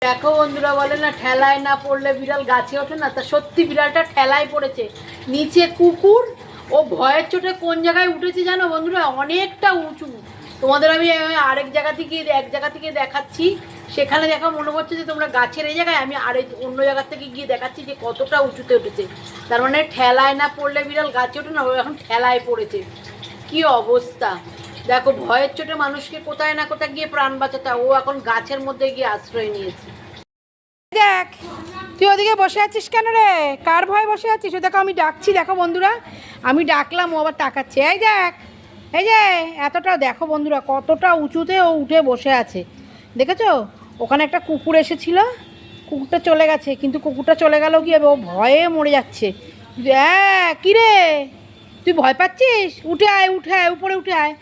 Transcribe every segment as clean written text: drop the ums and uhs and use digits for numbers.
দেখো বন্ধুরা, বলে না ঠেলায় না পড়লে বিড়াল গাছে ওঠে না, তা সত্যি বিড়ালটা ঠেলায় পড়েছে। নিচে কুকুর, ও ভয়ের চোটে কোন জায়গায় উঠেছে জানো বন্ধুরা, অনেকটা উঁচু। তোমাদের আমি এক জায়গা থেকে দেখাচ্ছি, সেখানে দেখো মনে হচ্ছে যে তোমরা গাছের এই জায়গায়, আমি অন্য জায়গা থেকে গিয়ে দেখাচ্ছি যে কতটা উঁচুতে উঠেছে। তার মানে ঠেলায় না পড়লে বিড়াল গাছে ওঠে না, ও এখন ঠেলায় পড়েছে। কি অবস্থা দেখো, ভয়ের চোটে মানুষকে কোথায় না কোথায় গিয়ে প্রাণ বাঁচাতে, ও এখন গাছের মধ্যে গিয়ে আশ্রয় নিয়েছে। দেখ, তুই ওদিকে বসে আছিস কেন রে? কার ভয়ে বসে আছিস? ও দেখো আমি ডাকছি, দেখো বন্ধুরা, আমি ডাকলাম, ও আবার তাকাচ্ছে। এই দেখ, এই যে এতটা দেখো বন্ধুরা, কতটা উঁচুতে ও উঠে বসে আছে, দেখেছো? ওখানে একটা কুকুর এসেছিল, কুকুরটা চলে গেছে, কিন্তু কুকুরটা চলে গেল কি হবে, ও ভয়ে মরে যাচ্ছে। হ্যাঁ, কী রে, তুই ভয় পাচ্ছিস? উঠে আয়, উঠে আয়, উপরে উঠে আয়,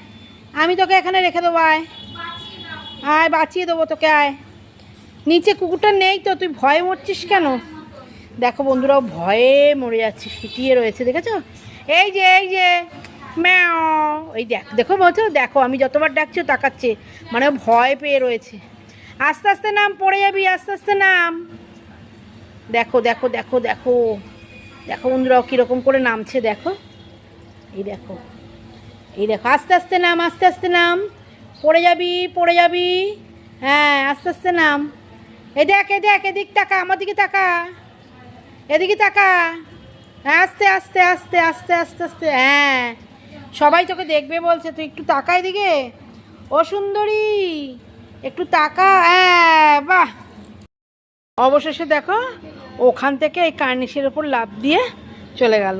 আমি তোকে এখানে রেখে দেবো, আয় আয়, বাঁচিয়ে দেবো তোকে, আয়। নিচে কুকুরটা নেই তো, তুই ভয়ে মরছিস কেন? দেখো বন্ধুরা, ভয়ে মরে যাচ্ছে, সিটিয়ে রয়েছে, দেখেছো? এই যে ম্যাও, এই দেখো বলছো, দেখো আমি যতবার ডাকছি ও তাকাচ্ছে, মানে ভয় পেয়ে রয়েছে। আস্তে আস্তে নাম, পড়ে যাবি, আস্তে আস্তে নাম। দেখো দেখো দেখো দেখো দেখো বন্ধুরা, কীরকম করে নামছে, দেখো, এই দেখো, এই দেখো, আস্তে আস্তে নাম, আস্তে আস্তে নাম, পড়ে যাবি, পড়ে যাবি। হ্যাঁ, আস্তে আস্তে নাম। এই দেখ, এই দেখ, এদিক তাকা, আমার দিকে তাকা, এদিকে তাকা। আস্তে আস্তে আস্তে আস্তে আস্তে আস্তে, হ্যাঁ, সবাই তোকে দেখবে বলছে, তুই একটু তাকা এদিকে, ও সুন্দরী, একটু তাকা। হ্যাঁ, বাহ। অবশেষে দেখো, ওখান থেকে এই কার্নিশের ওপর লাফ দিয়ে চলে গেল।